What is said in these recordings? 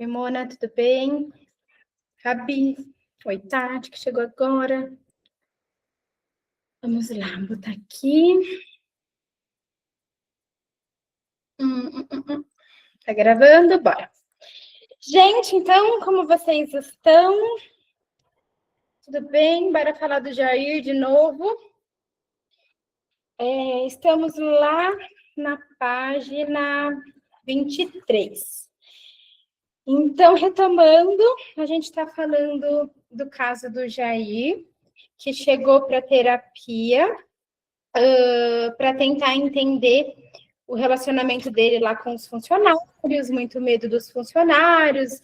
Oi, Mona, tudo bem? Gabi, oi, Tati, que chegou agora. Vamos lá, botar aqui. Tá gravando? Bora. Gente, então, como vocês estão? Tudo bem? Bora falar do Jair de novo. Estamos lá na página 23. Então, retomando, a gente está falando do caso do Jair, que chegou para terapia para tentar entender o relacionamento dele lá com os funcionários, muito medo dos funcionários.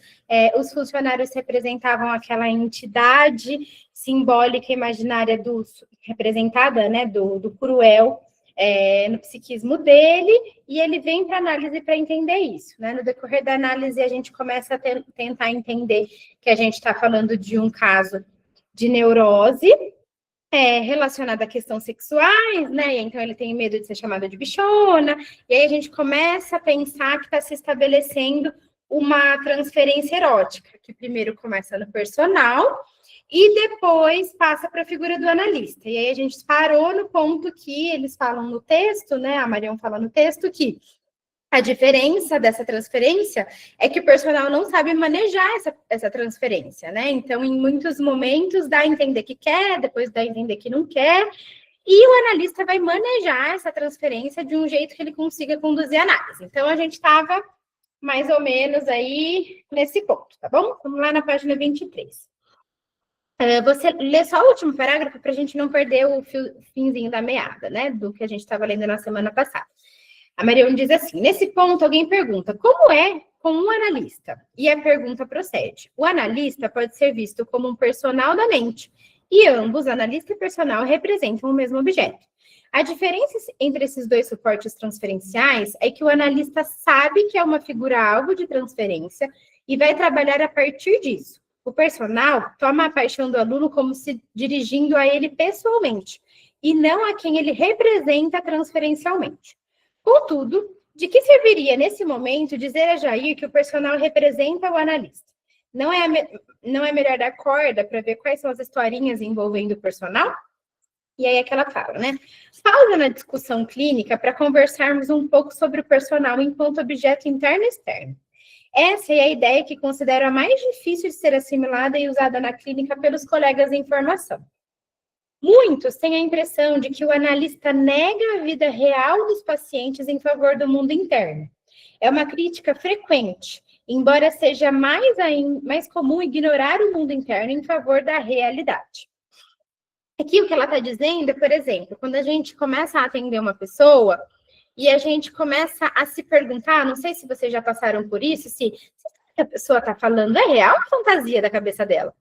Os funcionários representavam aquela entidade simbólica imaginária representada, né, do cruel no psiquismo dele, e ele vem para análise para entender isso, né? No decorrer da análise, a gente começa a tentar entender que a gente está falando de um caso de neurose relacionada a questões sexuais, né? Então ele tem medo de ser chamado de bichona, e aí a gente começa a pensar que está se estabelecendo uma transferência erótica, que primeiro começa no personal e depois passa para a figura do analista. E aí a gente parou no ponto que eles falam no texto, né? A Marion fala no texto que a diferença dessa transferência é que o personal não sabe manejar essa transferência, né? Então, em muitos momentos, dá a entender que quer, depois dá a entender que não quer, e o analista vai manejar essa transferência de um jeito que ele consiga conduzir a análise. Então, a gente estava mais ou menos aí nesse ponto, tá bom? Vamos lá na página 23. Você lê só o último parágrafo para a gente não perder o finzinho da meada, né? Do que a gente estava lendo na semana passada. A Marion diz assim: nesse ponto, alguém pergunta, como é com um analista? E a pergunta procede. O analista pode ser visto como um personal da mente, e ambos, analista e personal, representam o mesmo objeto. A diferença entre esses dois suportes transferenciais é que o analista sabe que é uma figura-alvo de transferência e vai trabalhar a partir disso. O personal toma a paixão do aluno como se dirigindo a ele pessoalmente, e não a quem ele representa transferencialmente. Contudo, de que serviria nesse momento dizer a Jair que o personal representa o analista? Não é melhor dar corda para ver quais são as historinhas envolvendo o personal? E aí é que ela fala, né? Pausa na discussão clínica para conversarmos um pouco sobre o personal enquanto objeto interno e externo. Essa é a ideia que considero a mais difícil de ser assimilada e usada na clínica pelos colegas em formação. Muitos têm a impressão de que o analista nega a vida real dos pacientes em favor do mundo interno. É uma crítica frequente, embora seja mais comum ignorar o mundo interno em favor da realidade. Aqui o que ela está dizendo é, por exemplo, quando a gente começa a atender uma pessoa e a gente começa a se perguntar, não sei se vocês já passaram por isso, se o que a pessoa está falando é real ou fantasia da cabeça dela?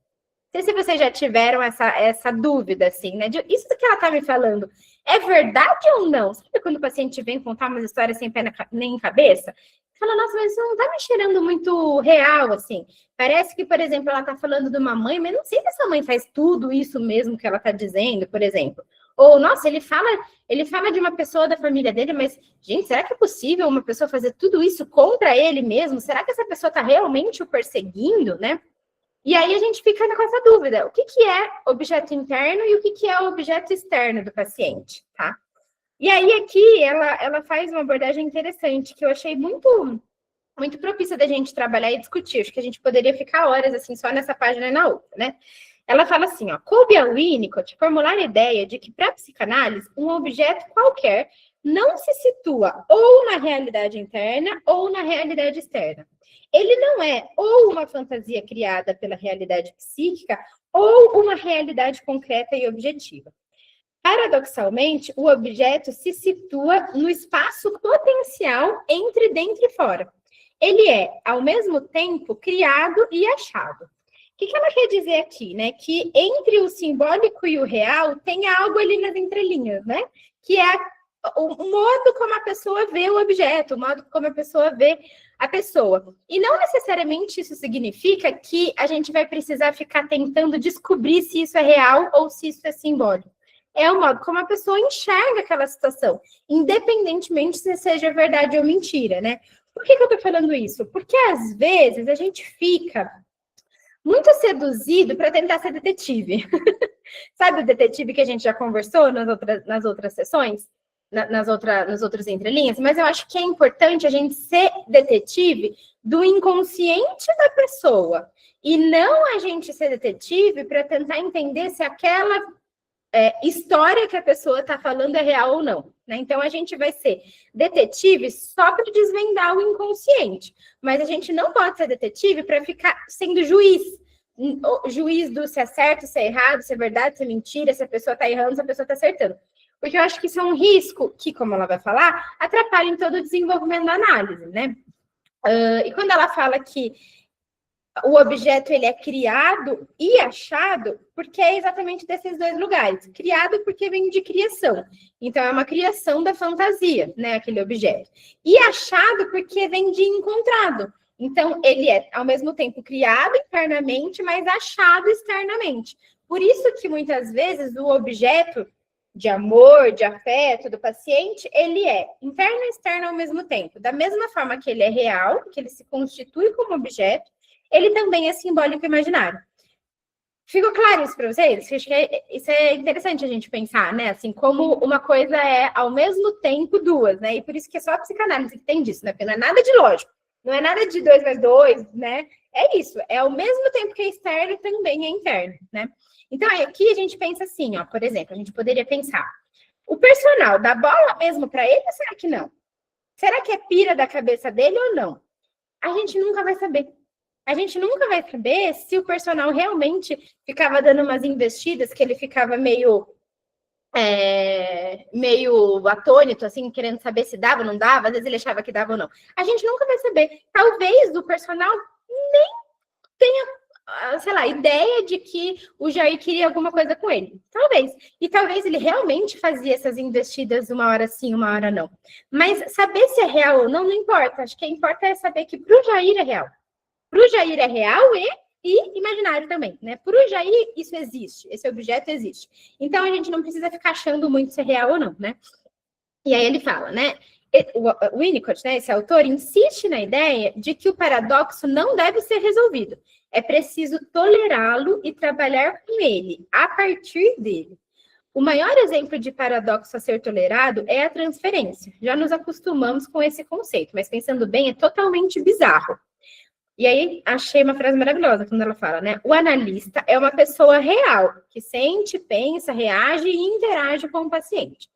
Não sei se vocês já tiveram essa dúvida, assim, né? Isso que ela está me falando é verdade ou não? Sabe quando o paciente vem contar umas histórias sem pé nem cabeça? Fala, nossa, mas isso não está me cheirando muito real, assim. Parece que, por exemplo, ela está falando de uma mãe, mas não sei se essa mãe faz tudo isso mesmo que ela está dizendo, por exemplo. Ou, nossa, ele fala de uma pessoa da família dele, mas, gente, será que é possível uma pessoa fazer tudo isso contra ele mesmo? Será que essa pessoa está realmente o perseguindo, né? E aí a gente fica com essa dúvida, o que é objeto interno e o que é objeto externo do paciente, tá? E aí aqui ela faz uma abordagem interessante, que eu achei muito, muito propícia da gente trabalhar e discutir, acho que a gente poderia ficar horas assim, só nessa página e na outra, né? Ela fala assim, ó, coube ao Winnicott formular a ideia de que para a psicanálise, um objeto qualquer não se situa ou na realidade interna ou na realidade externa. Ele não é ou uma fantasia criada pela realidade psíquica ou uma realidade concreta e objetiva. Paradoxalmente, o objeto se situa no espaço potencial entre dentro e fora. Ele é, ao mesmo tempo, criado e achado. O que ela quer dizer aqui, né? Que entre o simbólico e o real tem algo ali nas entrelinhas, né? Que é o modo como a pessoa vê o objeto, o modo como a pessoa vê a pessoa. E não necessariamente isso significa que a gente vai precisar ficar tentando descobrir se isso é real ou se isso é simbólico. É o modo como a pessoa enxerga aquela situação, independentemente se seja verdade ou mentira, né? Por que eu estou falando isso? Porque, às vezes, a gente fica muito seduzido para tentar ser detetive. Sabe o detetive que a gente já conversou nas outras sessões? Nas outras entrelinhas? Mas eu acho que é importante a gente ser detetive do inconsciente da pessoa. E não a gente ser detetive para tentar entender se aquela história que a pessoa está falando é real ou não. Né? Então, a gente vai ser detetive só para desvendar o inconsciente. Mas a gente não pode ser detetive para ficar sendo juiz. Juiz do se é certo, se é errado, se é verdade, se é mentira, se a pessoa está errando, se a pessoa está acertando. Porque eu acho que isso é um risco que, como ela vai falar, atrapalha em todo o desenvolvimento da análise, né? E quando ela fala que o objeto ele é criado e achado, porque é exatamente desses dois lugares. Criado porque vem de criação. Então, é uma criação da fantasia, né, aquele objeto. E achado porque vem de encontrado. Então, ele é, ao mesmo tempo, criado internamente, mas achado externamente. Por isso que, muitas vezes, o objeto de amor, de afeto do paciente, ele é interno e externo ao mesmo tempo. Da mesma forma que ele é real, que ele se constitui como objeto, ele também é simbólico e imaginário. Ficou claro isso para vocês? Acho que isso é interessante a gente pensar, né? Assim, como uma coisa é, ao mesmo tempo, duas, né? E por isso que é só a psicanálise que tem disso, né? Porque não é nada de lógico. Não é nada de 2 mais 2, né? É isso. É ao mesmo tempo que é externo, também é interno, né? Então, aqui a gente pensa assim, ó. Por exemplo, a gente poderia pensar. O personal dá bola mesmo para ele ou será que não? Será que é pira da cabeça dele ou não? A gente nunca vai saber. A gente nunca vai saber se o personal realmente ficava dando umas investidas, que ele ficava meio atônito, assim, querendo saber se dava ou não dava, às vezes ele achava que dava ou não. A gente nunca vai saber. Talvez o personal nem tenha, sei lá, ideia de que o Jair queria alguma coisa com ele. Talvez. E talvez ele realmente fazia essas investidas uma hora sim, uma hora não. Mas saber se é real ou não, não importa. Acho que o que importa é saber que para o Jair é real. Para o Jair é real e imaginário também, né? Para o Jair, isso existe, esse objeto existe. Então, a gente não precisa ficar achando muito se é real ou não, né? E aí ele fala, né? O Winnicott, né, esse autor, insiste na ideia de que o paradoxo não deve ser resolvido. É preciso tolerá-lo e trabalhar com ele, a partir dele. O maior exemplo de paradoxo a ser tolerado é a transferência. Já nos acostumamos com esse conceito, mas pensando bem, é totalmente bizarro. E aí, achei uma frase maravilhosa quando ela fala, né? O analista é uma pessoa real, que sente, pensa, reage e interage com o paciente.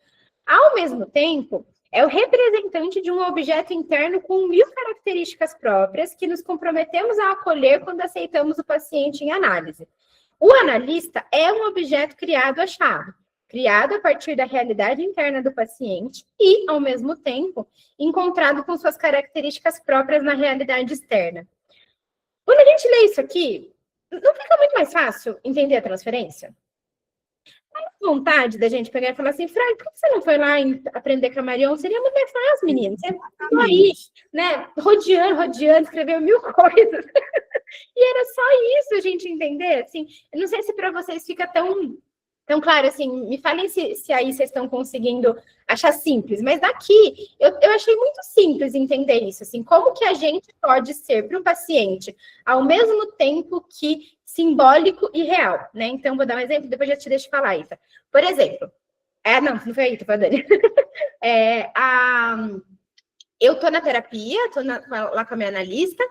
Ao mesmo tempo, é o representante de um objeto interno com 1000 características próprias que nos comprometemos a acolher quando aceitamos o paciente em análise. O analista é um objeto criado a partir da realidade interna do paciente e, ao mesmo tempo, encontrado com suas características próprias na realidade externa. Quando a gente lê isso aqui, não fica muito mais fácil entender a transferência? A vontade da gente pegar e falar assim, Fran, por que você não foi lá aprender com a Marion? Seria muito mais fácil, menino. Você ficou aí, né, rodeando, escreveu 1000 coisas. E era só isso a gente entender, assim. Eu não sei se para vocês fica tão claro, assim, me falem se aí vocês estão conseguindo achar simples, mas daqui eu achei muito simples entender isso, assim, como que a gente pode ser para o paciente ao mesmo tempo que simbólico e real, né? Então, vou dar um exemplo, depois já te deixo falar, Ita. Por exemplo, não foi a Ita, foi a Dani. Eu tô na terapia, tô lá com a minha analista,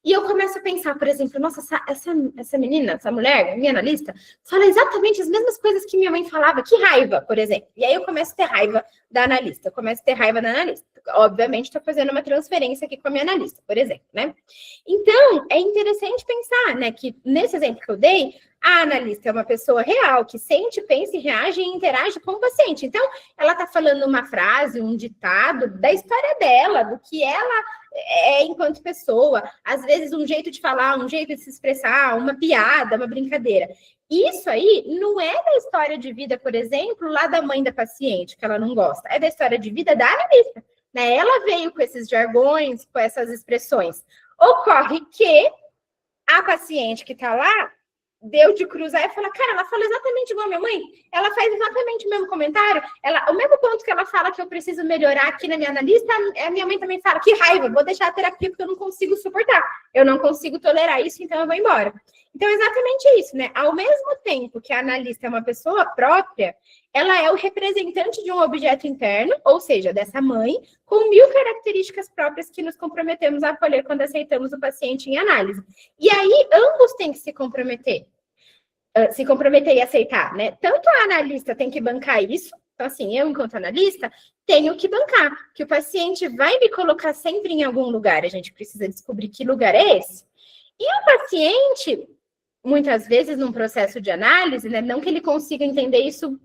e eu começo a pensar, por exemplo, nossa, essa menina, essa mulher, minha analista, fala exatamente as mesmas coisas que minha mãe falava. Que raiva, por exemplo. E aí eu começo a ter raiva da analista. Obviamente, estou fazendo uma transferência aqui com a minha analista, por exemplo, né? Então, é interessante pensar, né, que nesse exemplo que eu dei, a analista é uma pessoa real, que sente, pensa e reage e interage com o paciente. Então, ela está falando uma frase, um ditado da história dela, do que ela é enquanto pessoa, às vezes um jeito de falar, um jeito de se expressar, uma piada, uma brincadeira. Isso aí não é da história de vida, por exemplo, lá da mãe da paciente, que ela não gosta, é da história de vida da analista, né? Ela veio com esses jargões, com essas expressões. Ocorre que a paciente que está lá deu de cruzar e falar, cara, ela fala exatamente igual a minha mãe, ela faz exatamente o mesmo comentário, o mesmo ponto que ela fala que eu preciso melhorar aqui na minha analista, a minha mãe também fala, que raiva, vou deixar a terapia porque eu não consigo suportar, eu não consigo tolerar isso, então eu vou embora. Então, é exatamente isso, né? Ao mesmo tempo que a analista é uma pessoa própria, ela é o representante de um objeto interno, ou seja, dessa mãe, com 1000 características próprias que nos comprometemos a acolher quando aceitamos o paciente em análise. E aí, ambos têm que se comprometer e aceitar, né? Tanto a analista tem que bancar isso, então, assim, eu, enquanto analista, tenho que bancar, que o paciente vai me colocar sempre em algum lugar, a gente precisa descobrir que lugar é esse. E o paciente, muitas vezes, num processo de análise, né, não que ele consiga entender isso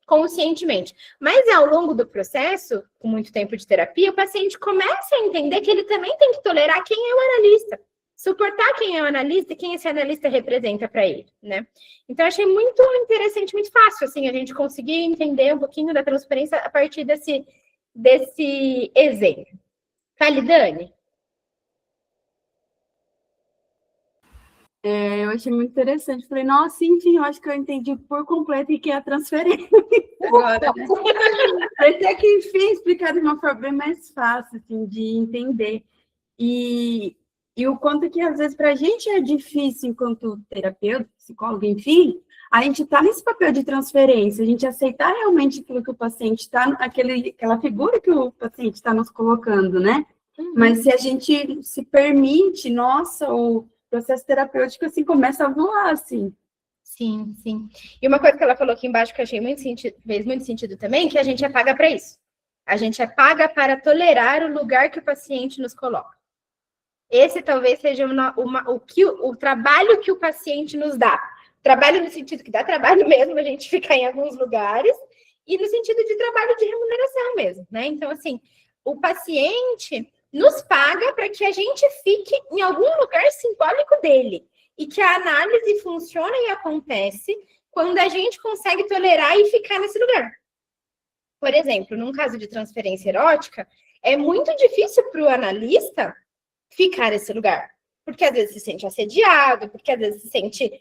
conscientemente, mas ao longo do processo, com muito tempo de terapia, o paciente começa a entender que ele também tem que tolerar quem é o analista, suportar quem é o analista e quem esse analista representa para ele, né? Então, achei muito interessante, muito fácil, assim, a gente conseguir entender um pouquinho da transparência a partir desse exemplo. Fale, Dani. Eu achei muito interessante. Falei, nossa, enfim, eu acho que eu entendi por completo o que é a transferência agora, né? Até que, enfim, explicar de uma forma bem mais fácil, assim, de entender. E o quanto que, às vezes, para a gente é difícil, enquanto terapeuta, psicólogo, enfim, a gente está nesse papel de transferência, a gente aceitar realmente aquilo que o paciente está, aquela figura que o paciente está nos colocando, né? Mas se a gente se permite, nossa, o processo terapêutico, assim, começa a voar, assim. Sim, sim. E uma coisa que ela falou aqui embaixo que eu achei fez muito sentido também, que a gente é paga para isso. A gente é paga para tolerar o lugar que o paciente nos coloca. Esse talvez seja o trabalho que o paciente nos dá. Trabalho no sentido que dá trabalho mesmo a gente ficar em alguns lugares, e no sentido de trabalho de remuneração mesmo, né? Então, assim, o paciente nos paga para que a gente fique em algum lugar simbólico dele. E que a análise funciona e acontece quando a gente consegue tolerar e ficar nesse lugar. Por exemplo, num caso de transferência erótica, é muito difícil para o analista ficar nesse lugar. Porque às vezes se sente assediado, porque às vezes se sente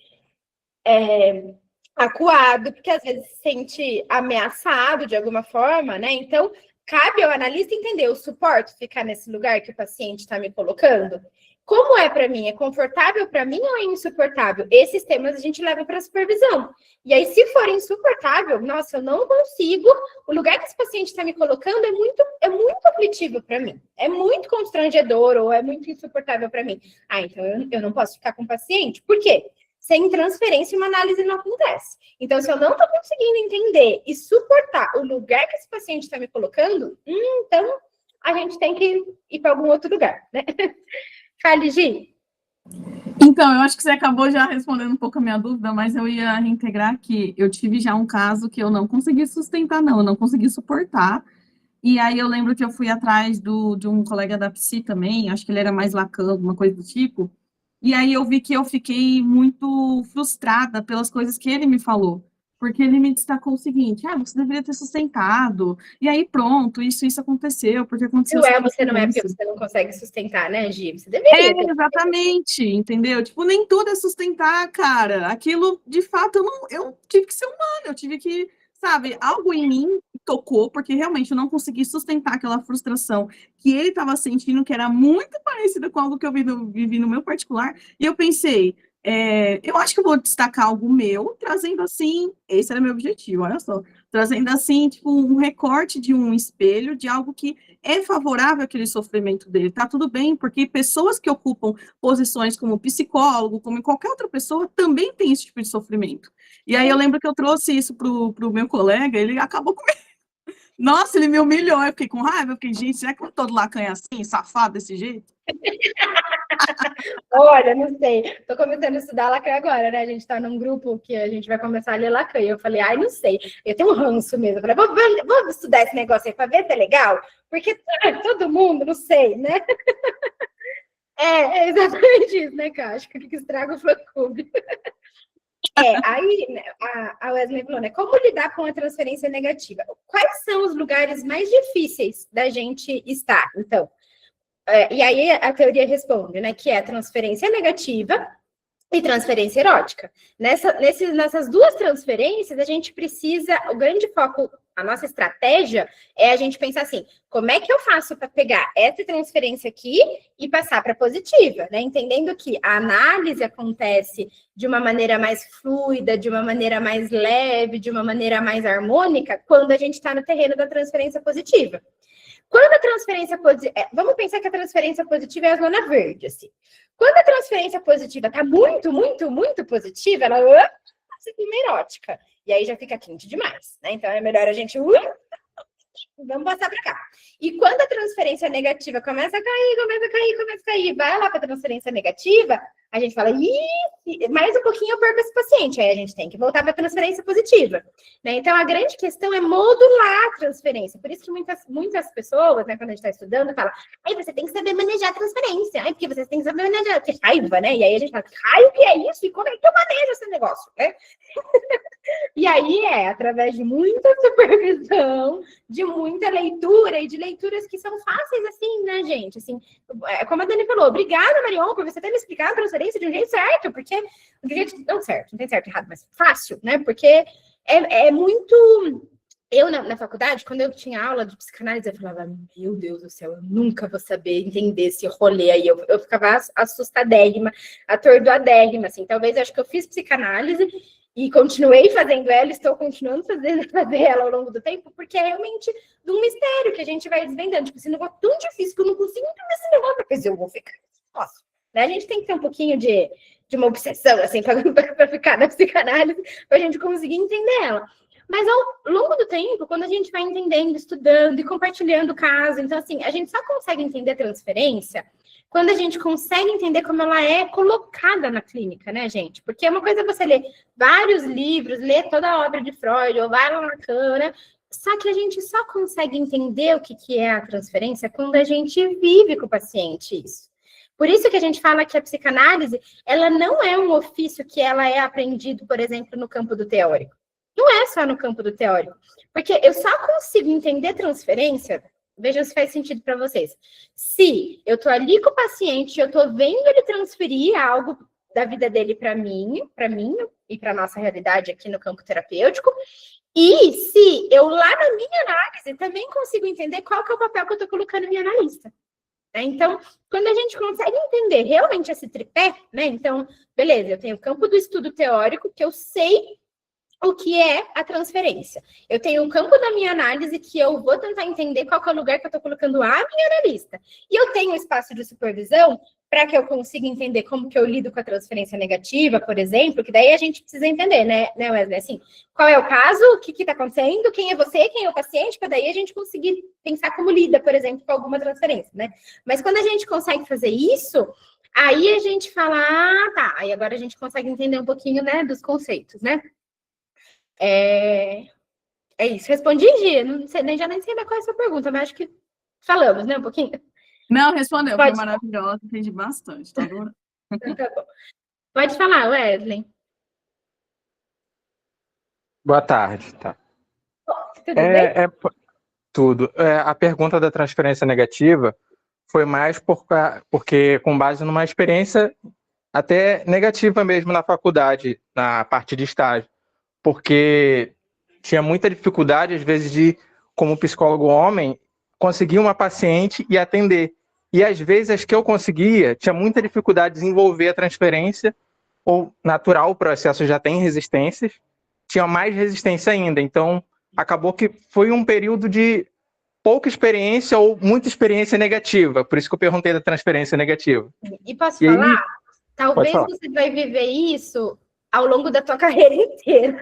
acuado, porque às vezes se sente ameaçado de alguma forma, né? Então, cabe ao analista entender, eu suporto ficar nesse lugar que o paciente está me colocando? Como é para mim? É confortável para mim ou é insuportável? Esses temas a gente leva para a supervisão. E aí, se for insuportável, nossa, eu não consigo, o lugar que esse paciente está me colocando é muito aflitivo para mim. É muito constrangedor ou é muito insuportável para mim. Então eu não posso ficar com o paciente. Por quê? Sem transferência, uma análise não acontece. Então, se eu não estou conseguindo entender e suportar o lugar que esse paciente está me colocando, então a gente tem que ir para algum outro lugar, né? Fale, Gi. Então, eu acho que você acabou já respondendo um pouco a minha dúvida, mas eu ia reintegrar que eu tive já um caso que eu não consegui sustentar, não, eu não consegui suportar. E aí eu lembro que eu fui atrás de um colega da psi também, acho que ele era mais lacan, alguma coisa do tipo, e aí eu vi que eu fiquei muito frustrada pelas coisas que ele me falou, porque ele me destacou o seguinte, você deveria ter sustentado, e aí pronto, isso aconteceu, porque aconteceu... Você não é porque você não consegue sustentar, né, Gi? Você deveria ter. Exatamente, entendeu? Tipo, nem tudo é sustentar, cara. Aquilo, de fato, eu tive que ser humana, eu tive que, sabe, algo em mim tocou, porque realmente eu não consegui sustentar aquela frustração que ele estava sentindo, que era muito parecida com algo que eu vivi no meu particular, e eu pensei, eu acho que eu vou destacar algo meu, trazendo assim, esse era meu objetivo, olha só, trazendo assim, tipo, um recorte de um espelho, de algo que é favorável àquele sofrimento dele, tá tudo bem, porque pessoas que ocupam posições como psicólogo, como qualquer outra pessoa, também tem esse tipo de sofrimento. E aí eu lembro que eu trouxe isso pro meu colega, ele acabou comigo. Nossa, ele me humilhou, eu fiquei com raiva, eu fiquei, gente, será que eu tô lacanha assim, safado desse jeito? Olha, não sei, tô começando a estudar Lacan agora, né? A gente tá num grupo que a gente vai começar a ler Lacan, e eu falei, não sei, eu tenho um ranço mesmo, eu falei, vamos estudar esse negócio aí pra ver se é legal, porque todo mundo, não sei, né? É exatamente isso, né, Cá? Acho que o que estraga o fã-clube. Aí né, a Wesley falou, né? Como lidar com a transferência negativa? Quais são os lugares mais difíceis da gente estar, então? E aí a teoria responde, né? Que é a transferência negativa, e transferência erótica. Nessas duas transferências, a gente precisa, o grande foco, a nossa estratégia é a gente pensar assim, como é que eu faço para pegar essa transferência aqui e passar para positiva, né? Entendendo que a análise acontece de uma maneira mais fluida, de uma maneira mais leve, de uma maneira mais harmônica, quando a gente está no terreno da transferência positiva. Quando a transferência positiva... Vamos pensar que a transferência positiva é a zona verde, assim. Quando a transferência positiva está muito, muito, muito positiva, ela passa para uma erótica. E aí já fica quente demais, né? Então é melhor a gente... vamos passar para cá. E quando a transferência negativa começa a cair, vai lá para a transferência negativa, a gente fala, mais um pouquinho eu perco esse paciente. Aí a gente tem que voltar para a transferência positiva. Né? Então, a grande questão é modular a transferência. Por isso que muitas pessoas, né, quando a gente está estudando, falam, aí você tem que saber manejar a transferência. Aí porque você tem que saber manejar. Que raiva, né? E aí a gente fala, que raio que é isso? E como é que eu manejo esse negócio? Né? E aí através de muita supervisão, de muita leitura e de leituras que são fáceis assim, né, gente? Assim, como a Dani falou, obrigada, Marion, por você ter me explicado a transferência de um jeito certo, porque de um jeito não certo, não tem certo e errado, mas fácil, né? Porque é muito... Eu, na faculdade, quando eu tinha aula de psicanálise, eu falava, meu Deus do céu, eu nunca vou saber entender esse rolê aí. Eu ficava assustadérrima, atordoadérrima, assim. Talvez, acho que eu fiz psicanálise e continuei fazendo ela, estou continuando fazer ela ao longo do tempo, porque é realmente de um mistério que a gente vai desvendando. Tipo, esse negócio é tão difícil que eu não consigo entender esse negócio, mas eu vou ficar. Nossa, né? A gente tem que ter um pouquinho de uma obsessão, assim, para ficar na psicanálise, para a gente conseguir entender ela. Mas ao longo do tempo, quando a gente vai entendendo, estudando e compartilhando o caso, então, assim, a gente só consegue entender transferência quando a gente consegue entender como ela é colocada na clínica, né, gente? Porque é uma coisa você ler vários livros, ler toda a obra de Freud, ou vai lá na Lacan, só que a gente só consegue entender o que é a transferência quando a gente vive com o paciente isso. Por isso que a gente fala que a psicanálise, ela não é um ofício que ela é aprendido, por exemplo, no campo do teórico. Não é só no campo do teórico. Porque eu só consigo entender transferência, vejam se faz sentido para vocês. Se eu estou ali com o paciente, eu estou vendo ele transferir algo da vida dele para mim e para a nossa realidade aqui no campo terapêutico, e se eu lá na minha análise também consigo entender qual que é o papel que eu estou colocando em minha analista. Então, quando a gente consegue entender realmente esse tripé, né? Então, beleza, eu tenho o campo do estudo teórico, que eu sei o que é a transferência. Eu tenho um campo da minha análise que eu vou tentar entender qual que é o lugar que eu estou colocando a minha analista. E eu tenho um espaço de supervisão para que eu consiga entender como que eu lido com a transferência negativa, por exemplo, que daí a gente precisa entender, né, Wesley? Assim, qual é o caso, o que está acontecendo, quem é você, quem é o paciente, para daí a gente conseguir pensar como lida, por exemplo, com alguma transferência, né? Mas quando a gente consegue fazer isso, aí a gente fala, tá, aí agora a gente consegue entender um pouquinho, né, dos conceitos, né? É isso. Respondi, Gia? Não sei, já nem sei mais qual é a sua pergunta, mas acho que falamos, né, um pouquinho? Não, respondeu. Pode. Foi maravilhosa, entendi bastante. Tá bom? Tá bom. Pode falar, Wesley. Boa tarde, tá. Tudo bem? Tudo. A pergunta da transferência negativa foi mais porque com base numa experiência até negativa mesmo na faculdade, na parte de estágio. Porque tinha muita dificuldade, às vezes, de, como psicólogo homem, conseguir uma paciente e atender. E, às vezes, as que eu conseguia, tinha muita dificuldade de desenvolver a transferência, ou natural, o processo já tem resistências, tinha mais resistência ainda. Então, acabou que foi um período de pouca experiência ou muita experiência negativa. Por isso que eu perguntei da transferência negativa. E posso falar? Aí, talvez você vai viver isso ao longo da tua carreira inteira.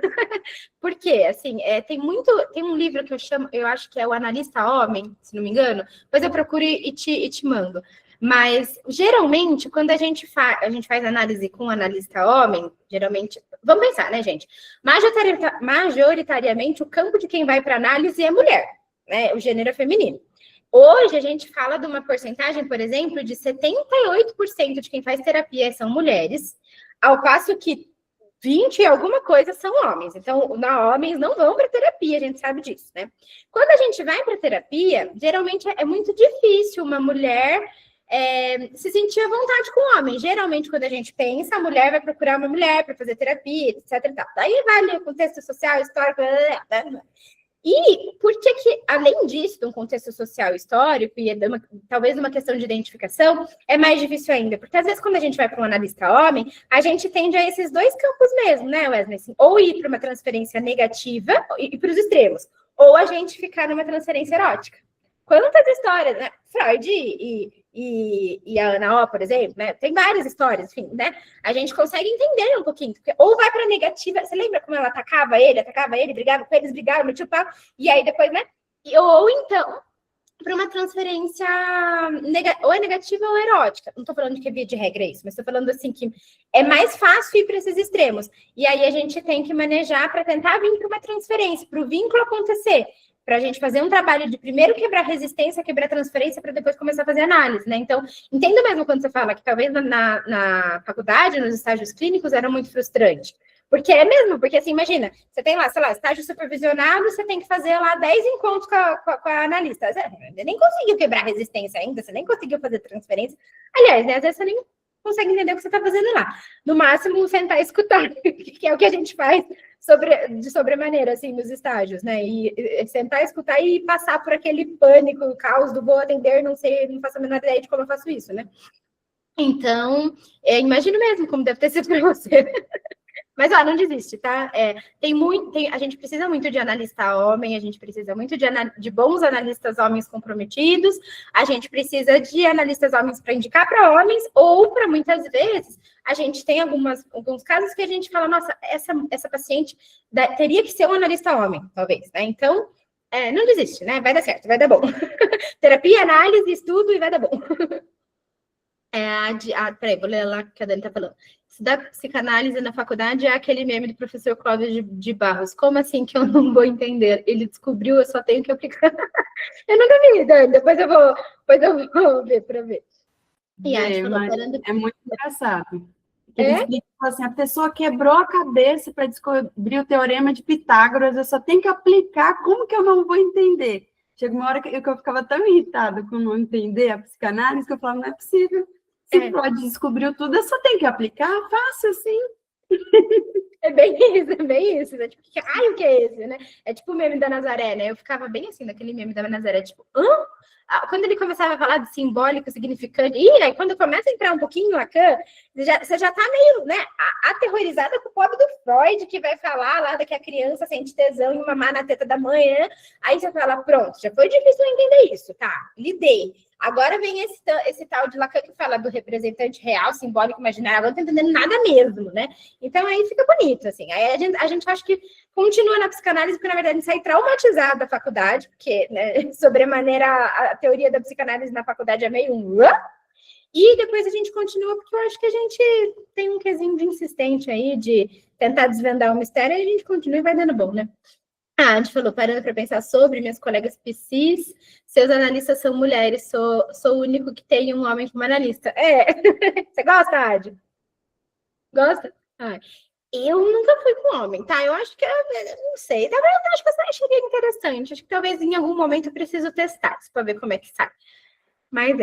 Por quê? Assim, tem um livro que eu acho que é O Analista Homem, se não me engano, depois eu procuro e te mando. Mas, geralmente, quando a gente faz análise com um analista homem, geralmente, vamos pensar, né, gente? Majoritariamente, o campo de quem vai para análise é mulher, né? O gênero é feminino. Hoje, a gente fala de uma porcentagem, por exemplo, de 78% de quem faz terapia são mulheres, ao passo que 20 e alguma coisa são homens. Então, homens não vão para terapia, a gente sabe disso, né? Quando a gente vai para terapia, geralmente é muito difícil uma mulher se sentir à vontade com o homem. Geralmente, quando a gente pensa, a mulher vai procurar uma mulher para fazer terapia, etc. E tal. Daí vai ler o contexto social, histórico, e por que, além disso, de um contexto social histórico, e talvez uma questão de identificação, é mais difícil ainda? Porque às vezes, quando a gente vai para um analista homem, a gente tende a esses dois campos mesmo, né, Wesley? Assim, ou ir para uma transferência negativa e para os extremos, ou a gente ficar numa transferência erótica. Quantas histórias, né? Freud e a Ana O, por exemplo, né? Tem várias histórias, enfim, né? A gente consegue entender um pouquinho. Porque, ou vai para negativa, você lembra como ela atacava ele, brigava com eles, brigaram, metia o pau, e aí depois, né? Ou então, para uma transferência ou é negativa ou erótica. Não estou falando que é via de regra isso, mas estou falando assim que é mais fácil ir para esses extremos. E aí a gente tem que manejar para tentar vir para uma transferência, para o vínculo acontecer. Para a gente fazer um trabalho de primeiro quebrar resistência, quebrar transferência, para depois começar a fazer análise, né? Então, entendo mesmo quando você fala que talvez na faculdade, nos estágios clínicos, era muito frustrante. Porque é mesmo, porque assim, imagina, você tem lá, sei lá, estágio supervisionado, você tem que fazer lá 10 encontros com a analista. Você nem conseguiu quebrar resistência ainda, você nem conseguiu fazer transferência. Aliás, né, às vezes você nem consegue entender o que você está fazendo lá. No máximo, sentar e escutar, que é o que a gente faz de sobremaneira, assim, nos estágios, né? E sentar, escutar e passar por aquele pânico, o caos do vou atender, não sei, não faço a menor ideia de como eu faço isso, né? Então, imagino mesmo como deve ter sido para você. Mas, não desiste, tá? A gente precisa muito de analista homem, a gente precisa muito de bons analistas homens comprometidos, a gente precisa de analistas homens para indicar para homens, ou para muitas vezes, a gente tem alguns casos que a gente fala, nossa, essa paciente teria que ser um analista homem, talvez, né? Então, não desiste, né? Vai dar certo, vai dar bom. Terapia, análise, estudo e vai dar bom. Peraí, vou ler lá que a Dani tá falando. Da psicanálise na faculdade é aquele meme do professor Cláudio de Barros. Como assim que eu não vou entender? Ele descobriu, eu só tenho que aplicar. Eu nunca vi, Dani. Depois eu vou ver para ver. E é muito engraçado. Ele explica assim, a pessoa quebrou a cabeça para descobrir o teorema de Pitágoras, eu só tenho que aplicar, como que eu não vou entender? Chega uma hora que eu ficava tão irritada com não entender a psicanálise, que eu falava, não é possível. Se Freud descobriu tudo, eu só tenho que aplicar, fácil assim. É bem isso, né? Tipo, o que é esse, né? É tipo o meme da Nazaré, né? Eu ficava bem assim, naquele meme da Nazaré, tipo, hã? Quando ele começava a falar de simbólico, significante, aí quando começa a entrar um pouquinho Lacan, você já tá meio, né, aterrorizada com o pobre do Freud, que vai falar lá que a criança sente tesão em mamar na teta da mãe, né? Aí você fala, pronto, já foi difícil entender isso, tá, lidei. Agora vem esse tal de Lacan que fala do representante real, simbólico, imaginário, agora não tô entendendo nada mesmo, né? Então aí fica bonito, assim. Aí a gente acha que continua na psicanálise, porque na verdade a gente sai traumatizado da faculdade, porque, né, sobremaneira a teoria da psicanálise na faculdade é meio e depois a gente continua, porque eu acho que a gente tem um quesinho de insistente aí, de tentar desvendar o mistério, e a gente continua e vai dando bom, né? A gente falou, parando para pensar sobre minhas colegas psis, seus analistas são mulheres, sou o único que tem um homem como analista. Você gosta, Adi? Gosta? Eu nunca fui com homem, tá? Eu acho que, não sei, talvez eu acho que eu acharia interessante, acho que talvez em algum momento eu preciso testar, para ver como é que sai. Mas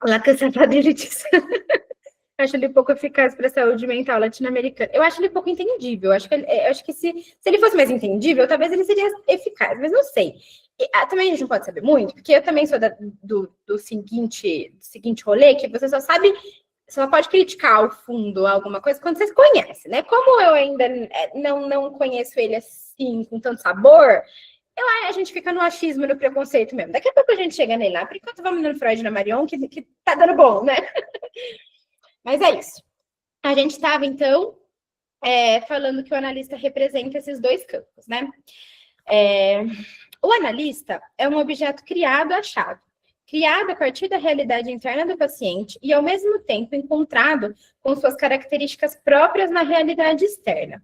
Lacan safado, ele diz... acho ele pouco eficaz para a saúde mental latino-americana. Eu acho ele pouco entendível. Eu acho que se ele fosse mais entendível, talvez ele seria eficaz, mas não sei. Também a gente não pode saber muito, porque eu também sou do seguinte rolê, que você só pode criticar ao fundo alguma coisa quando você se conhece, né? Como eu ainda não conheço ele assim, com tanto sabor, a gente fica no achismo, no preconceito mesmo. Daqui a pouco a gente chega nele lá, por enquanto vamos no Freud e na Marion, que tá dando bom, né? Mas é isso. A gente estava, então, falando que o analista representa esses dois campos, né? O analista é um objeto criado achado, criado a partir da realidade interna do paciente e, ao mesmo tempo, encontrado com suas características próprias na realidade externa.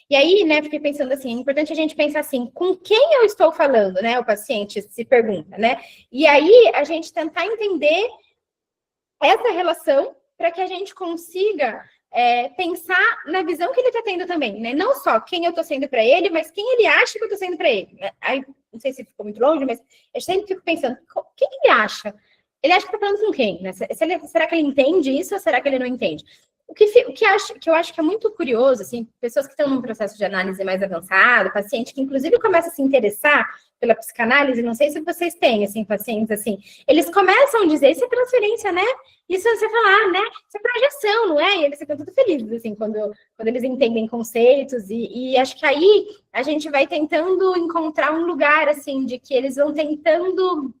E aí, né, fiquei pensando assim, é importante a gente pensar assim, com quem eu estou falando, né? O paciente se pergunta, né? E aí, a gente tentar entender essa relação para que a gente consiga pensar na visão que ele está tendo também, né? Não só quem eu estou sendo para ele, mas quem ele acha que eu estou sendo para ele. Aí, não sei se ficou muito longe, mas eu sempre fico pensando, quem ele acha ele acha que tá falando com quem, né? Será que ele entende isso ou será que ele não entende? O que eu acho que é muito curioso, assim, pessoas que estão num processo de análise mais avançado, paciente que inclusive começa a se interessar pela psicanálise, não sei se vocês têm, assim, pacientes assim, eles começam a dizer, isso é transferência, né? Isso você falar, né? Isso é projeção, não é? E eles ficam tudo felizes, assim, quando eles entendem conceitos, e acho que aí a gente vai tentando encontrar um lugar, assim, de que eles vão tentando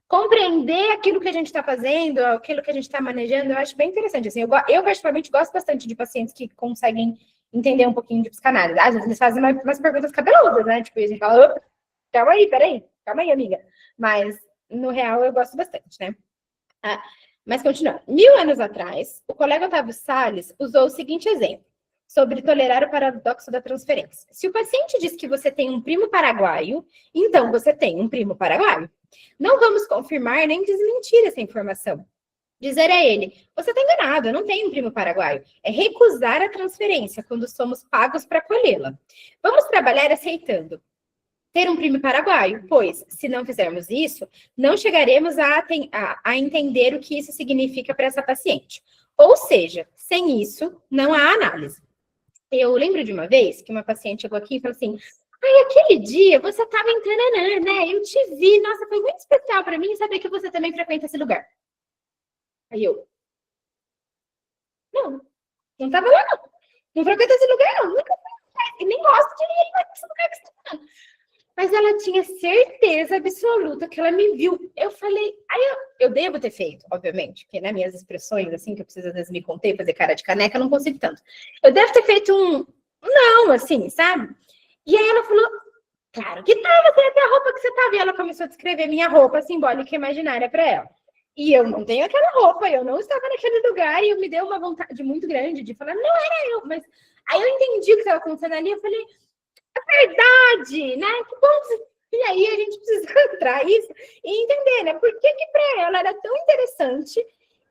compreender aquilo que a gente está fazendo, aquilo que a gente está manejando, eu acho bem interessante. Assim, eu particularmente gosto bastante de pacientes que conseguem entender um pouquinho de psicanálise. Às vezes eles fazem umas perguntas cabeludas, né? Tipo, a gente fala, opa, calma aí, amiga. Mas, no real, eu gosto bastante, né? Mas, continuando. 1000 anos atrás, o colega Otávio Salles usou o seguinte exemplo sobre tolerar o paradoxo da transferência. Se o paciente diz que você tem um primo paraguaio, então você tem um primo paraguaio. Não vamos confirmar nem desmentir essa informação. Dizer a ele, você está enganado, eu não tenho um primo paraguaio. É recusar a transferência quando somos pagos para colhê-la. Vamos trabalhar aceitando ter um primo paraguaio, pois, se não fizermos isso, não chegaremos a entender o que isso significa para essa paciente. Ou seja, sem isso, não há análise. Eu lembro de uma vez que uma paciente chegou aqui e falou assim, ai, aquele dia você estava em Tananã, né? Eu te vi, nossa, foi muito especial para mim saber que você também frequenta esse lugar. Aí eu, não estava lá, não. Não frequenta esse lugar, não. Nunca fui, e nem gosto de ninguém nesse lugar que você está falando. Mas ela tinha certeza absoluta que ela me viu. Eu falei, aí eu devo ter feito, obviamente, porque nas minhas expressões, assim, que eu preciso às vezes me conter, fazer cara de caneca, eu não consigo tanto. Eu devo ter feito não, assim, sabe? E aí ela falou, claro que tava, você até a roupa que você tava. E ela começou a descrever minha roupa simbólica e imaginária para ela. E eu não tenho aquela roupa, eu não estava naquele lugar, e eu me deu uma vontade muito grande de falar, não era eu, mas aí eu entendi o que estava acontecendo ali, eu falei, é verdade, né? Que bom. E aí a gente precisa entrar isso e entender, né? Por que para ela era tão interessante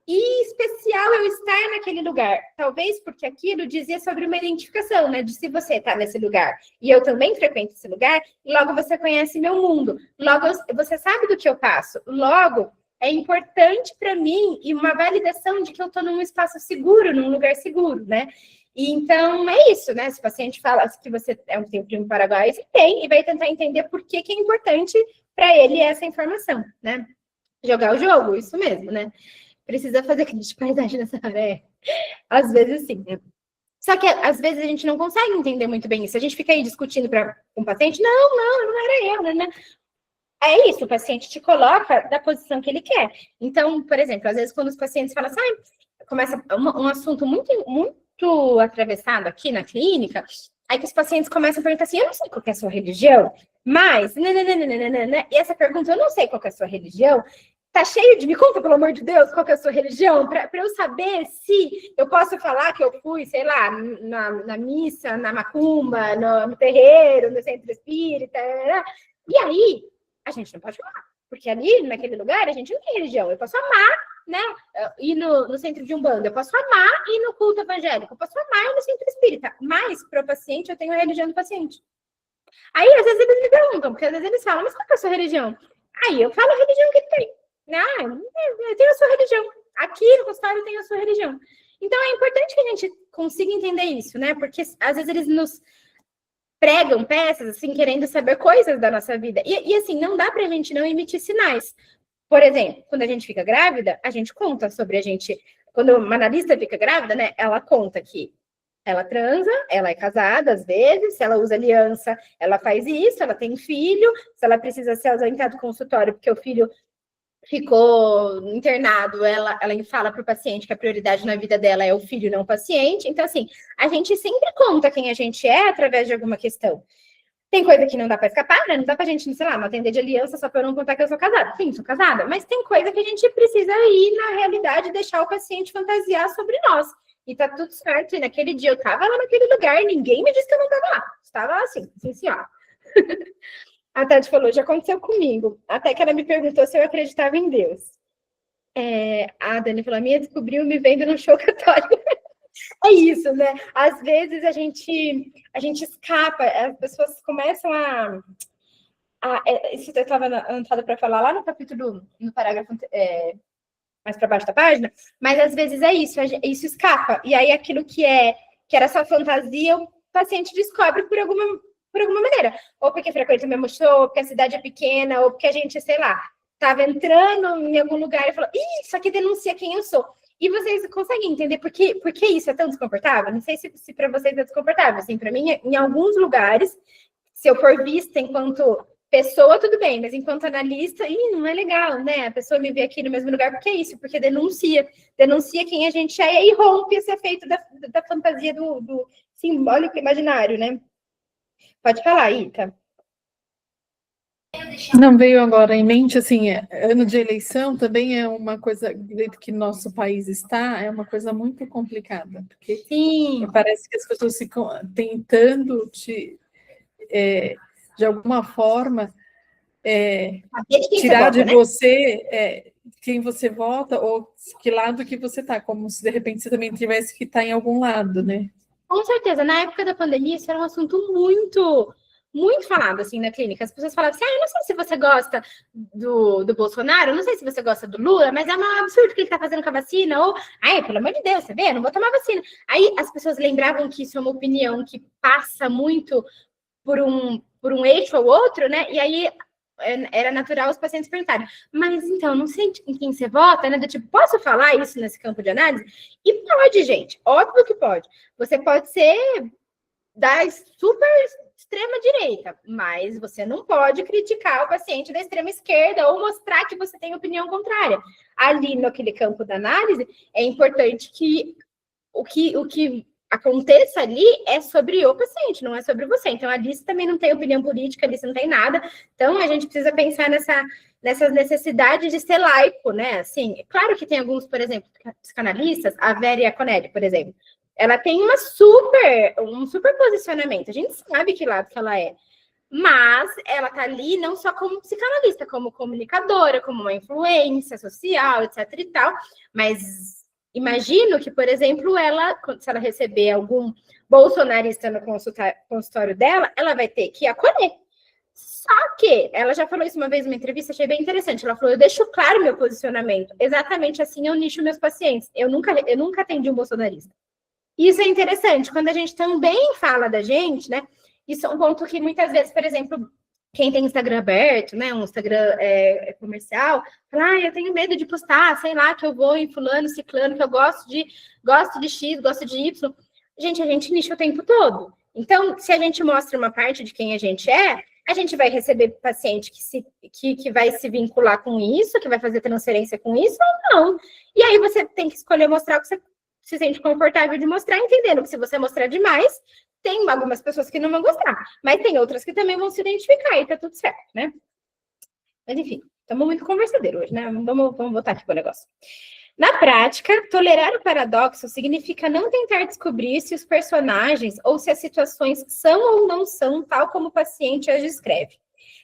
e especial eu estar naquele lugar. Talvez porque aquilo dizia sobre uma identificação, né? De se você está nesse lugar e eu também frequento esse lugar, logo você conhece meu mundo, logo você sabe do que eu passo, logo é importante para mim e uma validação de que eu estou num espaço seguro, num lugar seguro, né? E então, é isso, né? Se o paciente fala que você tem um primo paraguaio, você tem, e vai tentar entender por que é importante para ele essa informação, né? Jogar o jogo, isso mesmo, né? Precisa fazer crítica de paisagem nessa área. Às vezes, sim, né? Só que, às vezes, a gente não consegue entender muito bem isso. A gente fica aí discutindo com o paciente, não era eu, né? É isso, o paciente te coloca da posição que ele quer. Então, por exemplo, às vezes, quando os pacientes falam assim, começa um assunto muito atravessado aqui na clínica, aí que os pacientes começam a perguntar assim, eu não sei qual que é a sua religião, mas, e essa pergunta, eu não sei qual que é a sua religião, tá cheio de, me conta, pelo amor de Deus, qual que é a sua religião, para eu saber se eu posso falar que eu fui, sei lá, na missa, na macumba, no terreiro, no centro espírita, e aí, a gente não pode falar, porque ali, naquele lugar, a gente não tem religião, eu posso amar, né? Ir no centro de Umbanda, eu posso amar ir no culto evangélico, eu posso amar ir no centro espírita, mas para o paciente eu tenho a religião do paciente. Aí, às vezes, eles me perguntam, porque às vezes eles falam, mas qual é a sua religião? Aí eu falo a religião que ele tem. Eu tenho a sua religião. Aqui no consultório tem a sua religião. Então, é importante que a gente consiga entender isso, né? Porque às vezes eles nos pregam peças, assim, querendo saber coisas da nossa vida. E assim, não dá pra gente não emitir sinais. Por exemplo, quando a gente fica grávida, a gente conta sobre a gente... Quando uma analista fica grávida, né, ela conta que ela transa, ela é casada, às vezes, se ela usa aliança, ela faz isso, ela tem filho, se ela precisa ser ausentada do consultório porque o filho ficou internado, ela fala para o paciente que a prioridade na vida dela é o filho, não o paciente. Então, assim, a gente sempre conta quem a gente é através de alguma questão. Tem coisa que não dá para escapar, né? Não dá pra gente, sei lá, não atender de aliança só para eu não contar que eu sou casada. Sim, sou casada. Mas tem coisa que a gente precisa ir na realidade deixar o paciente fantasiar sobre nós. E tá tudo certo. E naquele dia eu tava lá naquele lugar e ninguém me disse que eu não tava lá. Estava assim, ó. A Tati falou, já aconteceu comigo. Até que ela me perguntou se eu acreditava em Deus. A Dani falou, a minha descobriu me vendo no show católico. É isso, né? Às vezes a gente escapa, as pessoas começam a isso eu estava anotado para falar lá no capítulo, no parágrafo mais para baixo da página, mas às vezes é isso escapa. E aí aquilo que era só fantasia, o paciente descobre por alguma maneira. Ou porque frequenta o mesmo show, ou porque a cidade é pequena, ou porque a gente, sei lá, estava entrando em algum lugar e falou, isso aqui denuncia quem eu sou. E vocês conseguem entender por que isso é tão desconfortável? Não sei se para vocês é desconfortável. Assim, para mim, em alguns lugares, se eu for vista enquanto pessoa, tudo bem, mas enquanto analista, não é legal, né? A pessoa me vê aqui no mesmo lugar, porque é isso, porque denuncia quem a gente é e rompe esse efeito da fantasia do simbólico imaginário, né? Pode falar, Ita. Não veio agora em mente, assim, ano de eleição também é uma coisa, do jeito que nosso país está, é uma coisa muito complicada, porque Sim. parece que as pessoas ficam tentando de alguma forma, tirar de você quem você vota ou que lado que você está, como se de repente você também tivesse que estar em algum lado, né? Com certeza, na época da pandemia, isso era um assunto muito falado, assim, na clínica. As pessoas falavam assim, eu não sei se você gosta do Bolsonaro, eu não sei se você gosta do Lula, mas é um absurdo que ele tá fazendo com a vacina, ou, pelo amor de Deus, você vê, eu não vou tomar vacina. Aí as pessoas lembravam que isso é uma opinião que passa muito por um eixo ou outro, né? E aí era natural os pacientes perguntarem, mas então, não sei em quem você vota, né? Do tipo, posso falar isso nesse campo de análise? E pode, gente, óbvio que pode. Você pode ser da super extrema direita, mas você não pode criticar o paciente da extrema esquerda ou mostrar que você tem opinião contrária. Ali, naquele campo da análise, é importante que o que aconteça ali é sobre o paciente, não é sobre você. Então, ali você também não tem opinião política, ali você não tem nada. Então, a gente precisa pensar nessas necessidades de ser laico, né? Assim, claro que tem alguns, por exemplo, psicanalistas, a Vera Iaconelli, por exemplo, ela tem um super posicionamento. A gente sabe que lado que ela é. Mas ela tá ali não só como psicanalista, como comunicadora, como uma influência social, etc e tal. Mas imagino que, por exemplo, ela, se ela receber algum bolsonarista no consultório dela, ela vai ter que acolher. Só que ela já falou isso uma vez numa entrevista, achei bem interessante. Ela falou, eu deixo claro meu posicionamento. Exatamente assim eu nicho meus pacientes. Eu nunca atendi um bolsonarista. Isso é interessante, quando a gente também fala da gente, né? Isso é um ponto que muitas vezes, por exemplo, quem tem Instagram aberto, né? Um Instagram comercial, fala, eu tenho medo de postar, sei lá, que eu vou em fulano, ciclano, que eu gosto de X, gosto de Y. Gente, a gente nicha o tempo todo. Então, se a gente mostra uma parte de quem a gente é, a gente vai receber paciente que vai se vincular com isso, que vai fazer transferência com isso ou não. E aí você tem que escolher mostrar o que você se sente confortável de mostrar, entendendo que se você mostrar demais, tem algumas pessoas que não vão gostar, mas tem outras que também vão se identificar e tá tudo certo, né? Mas enfim, estamos muito conversadeiro hoje, né? Vamos voltar aqui pro negócio. Na prática, tolerar o paradoxo significa não tentar descobrir se os personagens ou se as situações são ou não são tal como o paciente as descreve.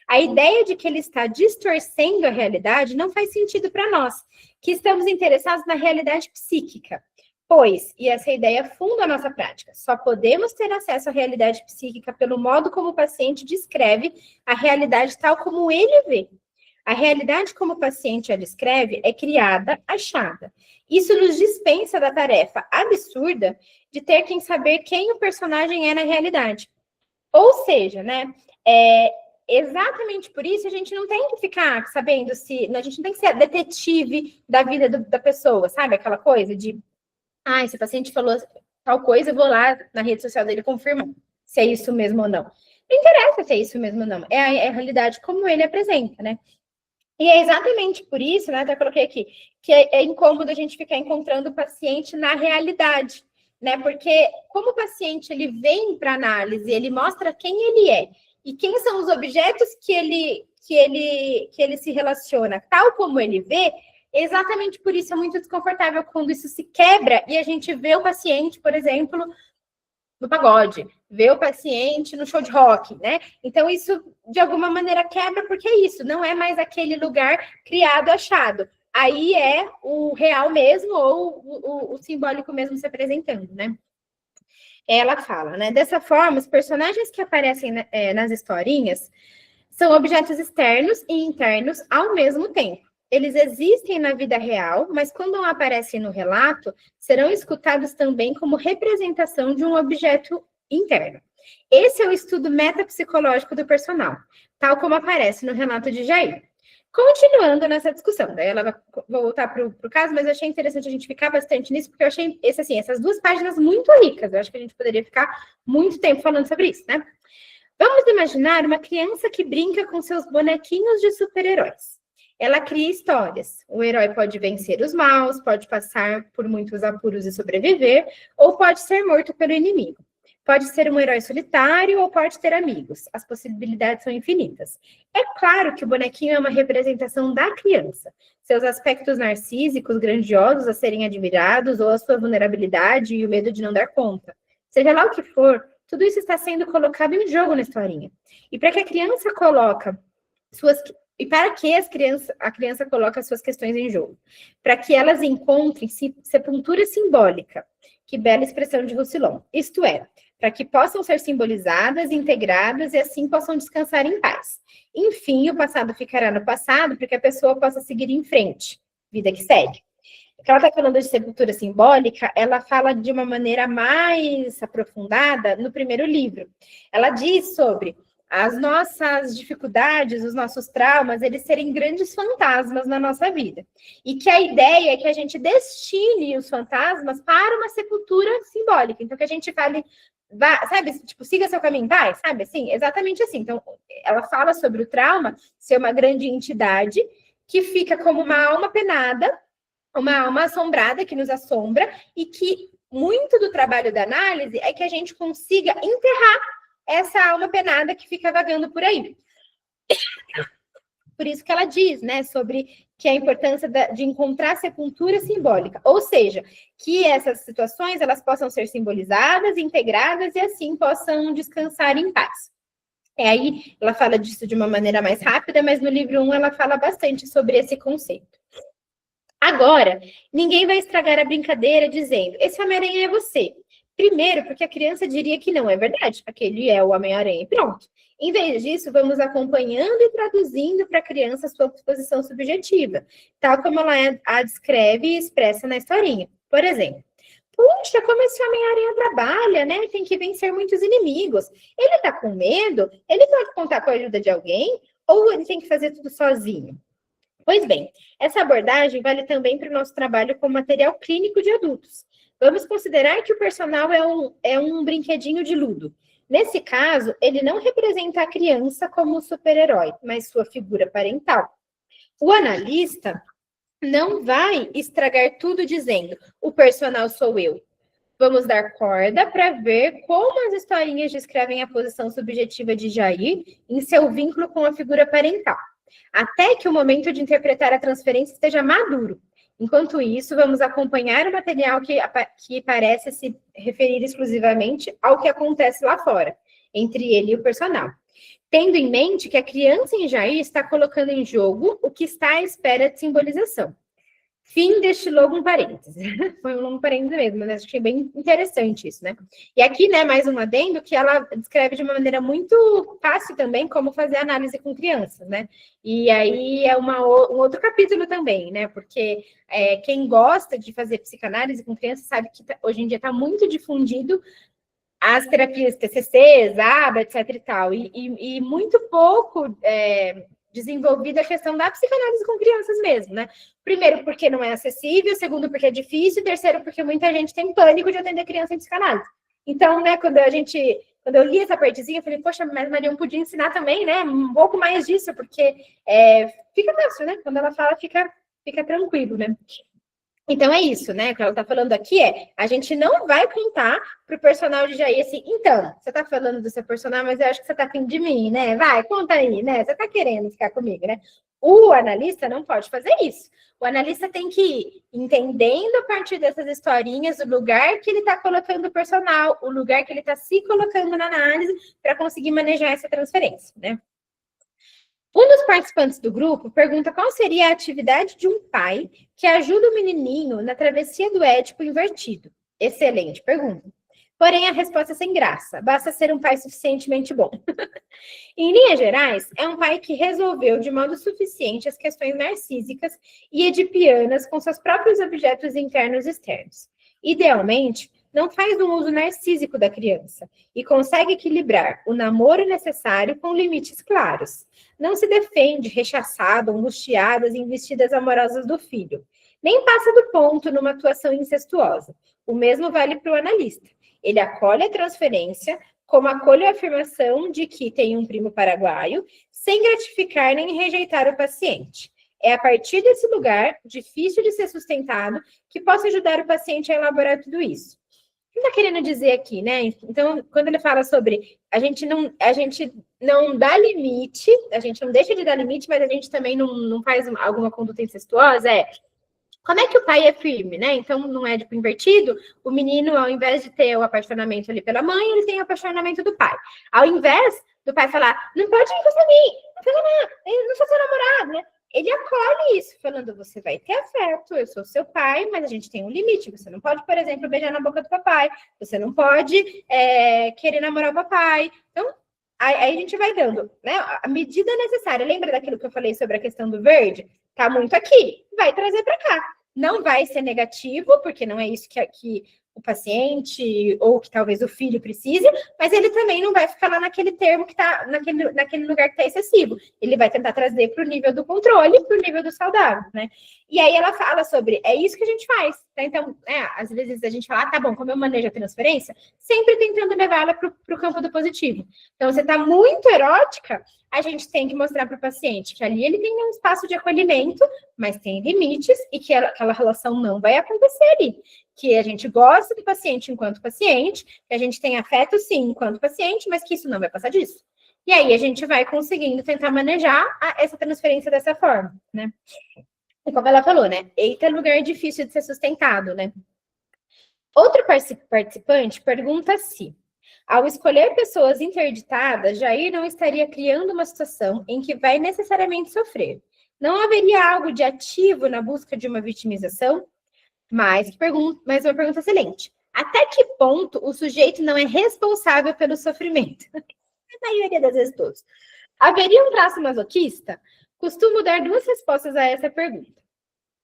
A ideia de que ele está distorcendo a realidade não faz sentido para nós, que estamos interessados na realidade psíquica. Pois, e essa ideia funda a nossa prática, só podemos ter acesso à realidade psíquica pelo modo como o paciente descreve a realidade tal como ele vê. A realidade como o paciente a descreve é criada, achada. Isso nos dispensa da tarefa absurda de ter que saber quem o personagem é na realidade. Ou seja, né, exatamente por isso a gente não tem que ficar sabendo se... A gente não tem que ser detetive da vida da pessoa, sabe? Aquela coisa de... esse paciente falou tal coisa, eu vou lá na rede social dele confirmar se é isso mesmo ou não. Não interessa se é isso mesmo ou não. É a realidade como ele apresenta, né? E é exatamente por isso, né, até coloquei aqui, que é incômodo a gente ficar encontrando o paciente na realidade, né? Porque como o paciente, ele vem para análise, ele mostra quem ele é e quem são os objetos que ele se relaciona, tal como ele vê. Exatamente por isso é muito desconfortável quando isso se quebra e a gente vê o paciente, por exemplo, no pagode, vê o paciente no show de rock, né? Então, isso, de alguma maneira, quebra, porque é isso, não é mais aquele lugar criado, achado. Aí é o real mesmo ou o simbólico mesmo se apresentando, né? Ela fala, né? Dessa forma, os personagens que aparecem nas historinhas São objetos externos e internos ao mesmo tempo. Eles existem na vida real, mas quando não aparecem no relato, serão escutados também como representação de um objeto interno. Esse é o estudo metapsicológico do personal, tal como aparece no relato de Jair. Continuando nessa discussão, daí ela vai voltar para o caso, mas eu achei interessante a gente ficar bastante nisso, porque eu achei essas 2 páginas muito ricas. Eu acho que a gente poderia ficar muito tempo falando sobre isso, né? Vamos imaginar uma criança que brinca com seus bonequinhos de super-heróis. Ela cria histórias. O herói pode vencer os maus, pode passar por muitos apuros e sobreviver, ou pode ser morto pelo inimigo. Pode ser um herói solitário ou pode ter amigos. As possibilidades são infinitas. É claro que o bonequinho é uma representação da criança. Seus aspectos narcísicos, grandiosos a serem admirados, ou a sua vulnerabilidade e o medo de não dar conta. Seja lá o que for, tudo isso está sendo colocado em jogo na historinha. E para que a criança coloca a criança coloca suas questões em jogo? Para que elas encontrem sepultura simbólica. Que bela expressão de Roussillon. Isto é, para que possam ser simbolizadas, integradas e assim possam descansar em paz. Enfim, o passado ficará no passado para que a pessoa possa seguir em frente. Vida que segue. O que ela está falando de sepultura simbólica, ela fala de uma maneira mais aprofundada no primeiro livro. Ela diz sobre as nossas dificuldades, os nossos traumas, eles serem grandes fantasmas na nossa vida. E que a ideia é que a gente destine os fantasmas para uma sepultura simbólica. Então, que a gente fale, sabe, tipo, siga seu caminho, vai, sabe, assim, exatamente assim. Então, ela fala sobre o trauma ser uma grande entidade que fica como uma alma penada, uma alma assombrada que nos assombra, e que muito do trabalho da análise é que a gente consiga enterrar essa alma penada que fica vagando por aí. Por isso que ela diz, né, sobre que a importância de encontrar sepultura simbólica, ou seja, que essas situações elas possam ser simbolizadas, integradas e assim possam descansar em paz. Aí ela fala disso de uma maneira mais rápida, mas no livro 1 ela fala bastante sobre esse conceito. Agora, ninguém vai estragar a brincadeira dizendo, esse Homem-Aranha é você. Primeiro, porque a criança diria que não é verdade, aquele é o Homem-Aranha e pronto. Em vez disso, vamos acompanhando e traduzindo para a criança a sua posição subjetiva, tal como ela a descreve e expressa na historinha. Por exemplo, puxa, como esse Homem-Aranha trabalha, né? Tem que vencer muitos inimigos. Ele tá com medo? Ele pode contar com a ajuda de alguém? Ou ele tem que fazer tudo sozinho? Pois bem, essa abordagem vale também para o nosso trabalho com material clínico de adultos. Vamos considerar que o personal é um brinquedinho de ludo. Nesse caso, ele não representa a criança como super-herói, mas sua figura parental. O analista não vai estragar tudo dizendo, o personal sou eu. Vamos dar corda para ver como as historinhas descrevem a posição subjetiva de Jair em seu vínculo com a figura parental, até que o momento de interpretar a transferência esteja maduro. Enquanto isso, vamos acompanhar o material que parece se referir exclusivamente ao que acontece lá fora, entre ele e o personal. Tendo em mente que a criança em Jair está colocando em jogo o que está à espera de simbolização. Fim deste longo parênteses. Foi um longo parênteses mesmo, mas achei bem interessante isso, né? E aqui, né, mais um adendo que ela descreve de uma maneira muito fácil também como fazer análise com crianças, né? E aí é um outro capítulo também, né? Porque quem gosta de fazer psicanálise com crianças sabe que hoje em dia está muito difundido as terapias TCC, ABA, etc e tal, e muito pouco desenvolvida a questão da psicanálise com crianças mesmo, né? Primeiro, porque não é acessível, segundo, porque é difícil, terceiro, porque muita gente tem pânico de atender criança em psicanálise. Então, né, quando eu li essa partezinha, eu falei, poxa, mas Mariana podia ensinar também, né, um pouco mais disso, porque fica fácil, né? Quando ela fala, fica tranquilo, né? Então, é isso, né? O que ela está falando aqui a gente não vai contar para o personal de Jair assim, então, você está falando do seu personal, mas eu acho que você está afim de mim, né? Vai, conta aí, né? Você está querendo ficar comigo, né? O analista não pode fazer isso. O analista tem que ir entendendo a partir dessas historinhas o lugar que ele está colocando o personal, o lugar que ele está se colocando na análise para conseguir manejar essa transferência, né? Um dos participantes do grupo pergunta qual seria a atividade de um pai que ajuda o menininho na travessia do Édipo invertido. Excelente pergunta. Porém, a resposta é sem graça. Basta ser um pai suficientemente bom. Em linhas gerais, é um pai que resolveu de modo suficiente as questões narcísicas e edipianas com seus próprios objetos internos e externos. Idealmente, não faz um uso narcísico da criança e consegue equilibrar o namoro necessário com limites claros. Não se defende rechaçado, angustiado as investidas amorosas do filho. Nem passa do ponto numa atuação incestuosa. O mesmo vale para o analista. Ele acolhe a transferência, como acolhe a afirmação de que tem um primo paraguaio, sem gratificar nem rejeitar o paciente. É a partir desse lugar, difícil de ser sustentado, que possa ajudar o paciente a elaborar tudo isso. O que está querendo dizer aqui, né? Então, quando ele fala sobre a gente não dá limite, a gente não deixa de dar limite, mas a gente também não faz alguma conduta incestuosa, como é que o pai é firme, né? Então, não é tipo invertido, o menino, ao invés de ter o apaixonamento ali pela mãe, ele tem o apaixonamento do pai. Ao invés do pai falar, não pode encostar em mim, não pega nada, eu não sou seu namorado, né? Ele acolhe isso, falando, você vai ter afeto, eu sou seu pai, mas a gente tem um limite. Você não pode, por exemplo, beijar na boca do papai, você não pode querer namorar o papai. Então, aí a gente vai dando, né, a medida necessária. Lembra daquilo que eu falei sobre a questão do verde? Tá muito aqui, vai trazer para cá. Não vai ser negativo, porque não é isso que o paciente ou que talvez o filho precise, mas ele também não vai ficar lá naquele termo que está, naquele lugar que está excessivo. Ele vai tentar trazer para o nível do controle, para o nível do saudável, né? E aí ela fala sobre, é isso que a gente faz, tá? Então, às vezes a gente fala, tá bom, como eu manejo a transferência, sempre tentando levar ela para o campo do positivo. Então, você está muito erótica, a gente tem que mostrar para o paciente que ali ele tem um espaço de acolhimento, mas tem limites e que aquela relação não vai acontecer ali. Que a gente gosta do paciente enquanto paciente, que a gente tem afeto sim enquanto paciente, mas que isso não vai passar disso. E aí a gente vai conseguindo tentar manejar essa transferência dessa forma, né? E como ela falou, né? Eita, lugar difícil de ser sustentado, né? Outro participante pergunta se, ao escolher pessoas interditadas, Jair não estaria criando uma situação em que vai necessariamente sofrer. Não haveria algo de ativo na busca de uma vitimização? Mas uma pergunta excelente. Até que ponto o sujeito não é responsável pelo sofrimento? A maioria das vezes todos. Haveria um traço masoquista? Costumo dar duas respostas a essa pergunta.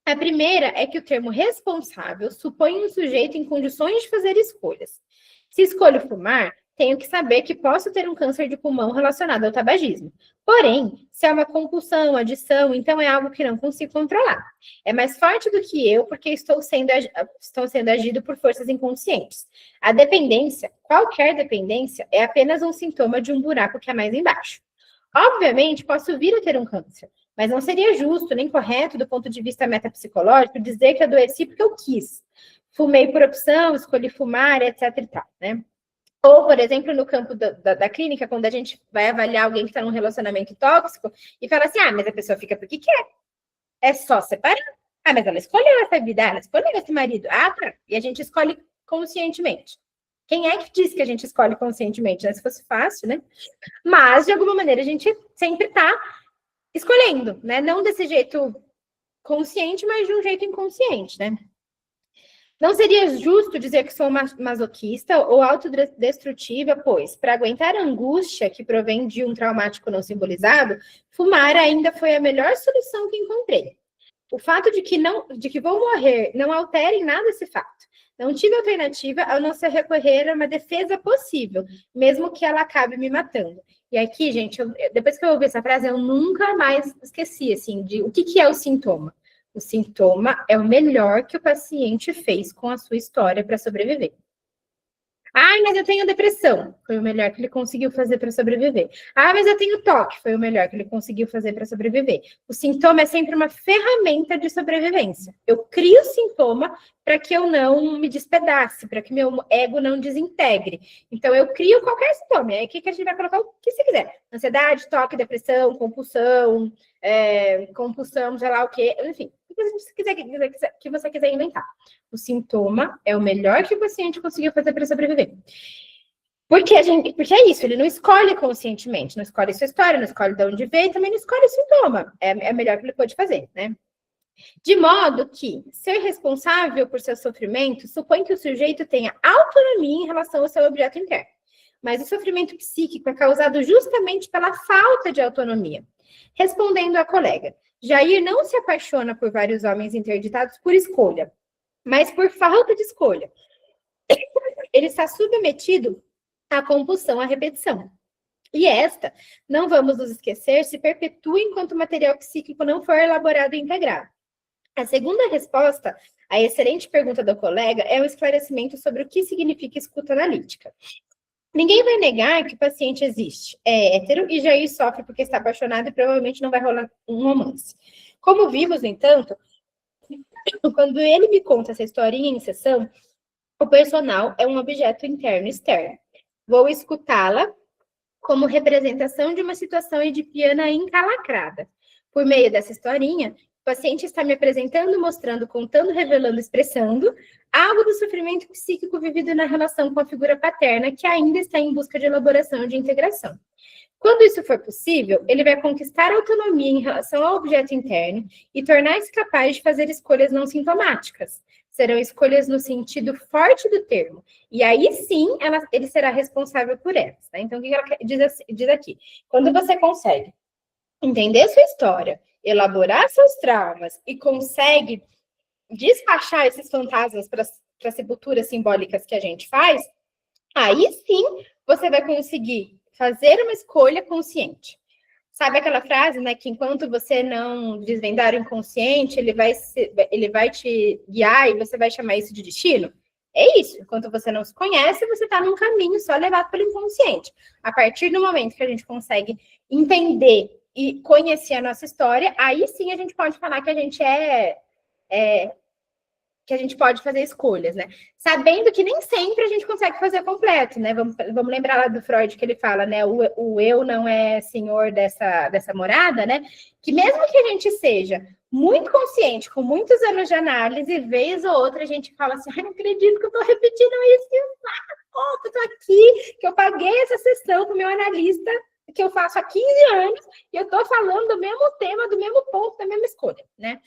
A primeira é que o termo responsável supõe um sujeito em condições de fazer escolhas. Se escolho fumar, tenho que saber que posso ter um câncer de pulmão relacionado ao tabagismo. Porém, se é uma compulsão, adição, então é algo que não consigo controlar. É mais forte do que eu, porque estou sendo agido por forças inconscientes. A dependência, qualquer dependência, é apenas um sintoma de um buraco que é mais embaixo. Obviamente, posso vir a ter um câncer, mas não seria justo nem correto, do ponto de vista metapsicológico, dizer que adoeci porque eu quis. Fumei por opção, escolhi fumar, etc e tal, né? Ou, por exemplo, no campo da clínica, quando a gente vai avaliar alguém que está num relacionamento tóxico e fala assim, mas a pessoa fica porque quer. É só separar. Mas ela escolheu essa vida, ela escolheu esse marido. Tá. E a gente escolhe conscientemente. Quem é que diz que a gente escolhe conscientemente? Se fosse fácil, né? Mas, de alguma maneira, a gente sempre está escolhendo, né? Não desse jeito consciente, mas de um jeito inconsciente, né? Não seria justo dizer que sou masoquista ou autodestrutiva, pois, para aguentar a angústia que provém de um traumático não simbolizado, fumar ainda foi a melhor solução que encontrei. O fato de que vou morrer não altera em nada esse fato. Não tive alternativa a não ser recorrer a uma defesa possível, mesmo que ela acabe me matando. E aqui, gente, depois que eu ouvi essa frase, eu nunca mais esqueci, assim, de o que é o sintoma. O sintoma é o melhor que o paciente fez com a sua história para sobreviver. Mas eu tenho depressão. Foi o melhor que ele conseguiu fazer para sobreviver. Mas eu tenho toque. Foi o melhor que ele conseguiu fazer para sobreviver. O sintoma é sempre uma ferramenta de sobrevivência. Eu crio o sintoma para que eu não me despedace, para que meu ego não desintegre. Então, eu crio qualquer sintoma. E aí, o que a gente vai colocar? O que você quiser. Ansiedade, toque, depressão, compulsão, sei lá o quê. Enfim, o que você quiser inventar. O sintoma é o melhor que o paciente conseguiu fazer para sobreviver. Porque é isso, ele não escolhe conscientemente, não escolhe sua história, não escolhe de onde veio, também não escolhe o sintoma. É o melhor que ele pode fazer, né? De modo que ser responsável por seu sofrimento supõe que o sujeito tenha autonomia em relação ao seu objeto interno. Mas o sofrimento psíquico é causado justamente pela falta de autonomia. Respondendo à colega, Jair não se apaixona por vários homens interditados por escolha, mas por falta de escolha. Ele está submetido à compulsão à repetição. E esta, não vamos nos esquecer, se perpetua enquanto o material psíquico não for elaborado e integrado. A segunda resposta à excelente pergunta do colega é um esclarecimento sobre o que significa escuta analítica. Ninguém vai negar que o paciente existe, é hétero e Jair sofre porque está apaixonado e provavelmente não vai rolar um romance. Como vimos, no entanto, quando ele me conta essa historinha em sessão, o personal é um objeto interno e externo. Vou escutá-la como representação de uma situação edipiana encalacrada. Por meio dessa historinha, o paciente está me apresentando, mostrando, contando, revelando, expressando algo do sofrimento psíquico vivido na relação com a figura paterna, que ainda está em busca de elaboração e de integração. Quando isso for possível, ele vai conquistar autonomia em relação ao objeto interno e tornar-se capaz de fazer escolhas não sintomáticas. Serão escolhas no sentido forte do termo. E aí sim, ele será responsável por elas. Tá? Então, o que ela diz aqui? Quando você consegue entender sua história, elaborar seus traumas e consegue despachar esses fantasmas para as sepulturas simbólicas que a gente faz, aí sim você vai conseguir fazer uma escolha consciente. Sabe aquela frase, né, que enquanto você não desvendar o inconsciente, ele vai te guiar e você vai chamar isso de destino? É isso. Enquanto você não se conhece, você está num caminho só levado pelo inconsciente. A partir do momento que a gente consegue entender e conhecer a nossa história, aí sim a gente pode falar que a gente que a gente pode fazer escolhas, né? Sabendo que nem sempre a gente consegue fazer completo, né? Vamos lembrar lá do Freud que ele fala, né? O eu não é senhor dessa morada, né? Que mesmo que a gente seja muito consciente, com muitos anos de análise, vez ou outra a gente fala assim, ai, não acredito que eu tô repetindo isso, que eu tô aqui, que eu paguei essa sessão com o meu analista, que eu faço há 15 anos, e eu tô falando do mesmo tema, do mesmo ponto, da mesma escolha, né?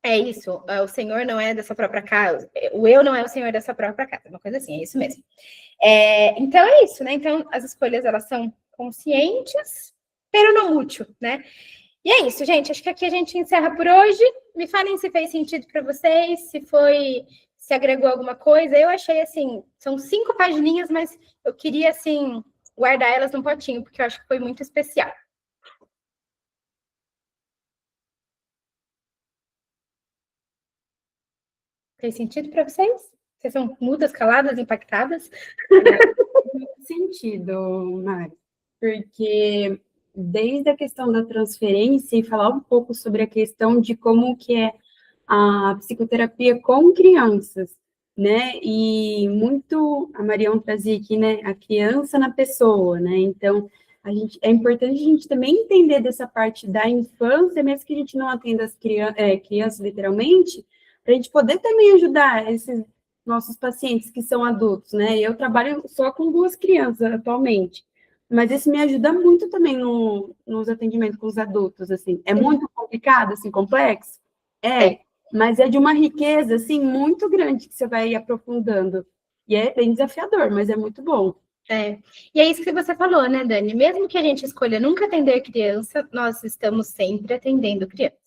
É isso, o Senhor não é dessa própria casa, o eu não é o Senhor dessa própria casa, uma coisa assim, é isso mesmo. Então é isso, né? Então as escolhas, elas são conscientes, pero não útil, né? E é isso, gente, acho que aqui a gente encerra por hoje. Me falem se fez sentido para vocês, se agregou alguma coisa. Eu achei, assim, são 5 pagininhas, mas eu queria, assim, guardar elas num potinho, porque eu acho que foi muito especial. Fez sentido para vocês? Vocês são mudas, caladas, impactadas? Faz muito sentido, Mari, porque desde a questão da transferência e falar um pouco sobre a questão de como que é a psicoterapia com crianças, né? E muito a Marião trazia aqui, né? A criança na pessoa, né? Então, é importante a gente também entender dessa parte da infância, mesmo que a gente não atenda as crianças literalmente, para a gente poder também ajudar esses nossos pacientes que são adultos, né? Eu trabalho só com 2 crianças atualmente, mas isso me ajuda muito também nos atendimentos com os adultos, assim. É muito complicado, assim, complexo? Mas é de uma riqueza, assim, muito grande que você vai aprofundando. E é bem desafiador, mas é muito bom. E é isso que você falou, né, Dani? Mesmo que a gente escolha nunca atender criança, nós estamos sempre atendendo crianças.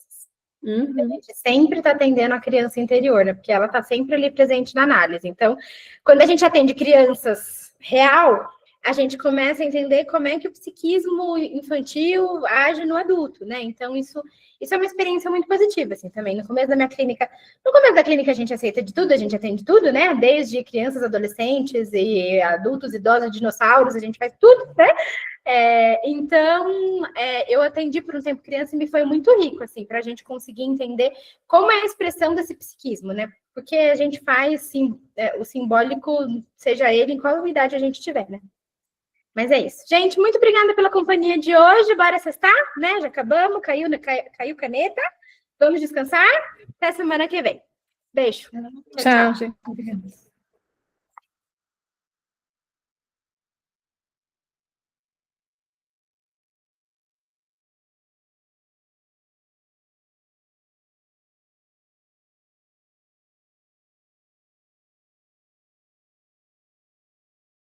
Uhum. A gente sempre está atendendo a criança interior, né? Porque ela está sempre ali presente na análise. Então, quando a gente atende crianças real, a gente começa a entender como é que o psiquismo infantil age no adulto, né? Então, isso é uma experiência muito positiva, assim, também. No começo da clínica a gente aceita de tudo, a gente atende tudo, né? Desde crianças, adolescentes e adultos, idosos, dinossauros, a gente faz tudo, né? Então, eu atendi por um tempo criança e me foi muito rico, assim, para a gente conseguir entender como é a expressão desse psiquismo, né? Porque a gente faz o simbólico, seja ele em qual unidade a gente tiver, né? Mas é isso. Gente, muito obrigada pela companhia de hoje. Bora sextar, né? Já acabamos, caiu caneta. Vamos descansar. Até semana que vem. Beijo. Tchau, gente.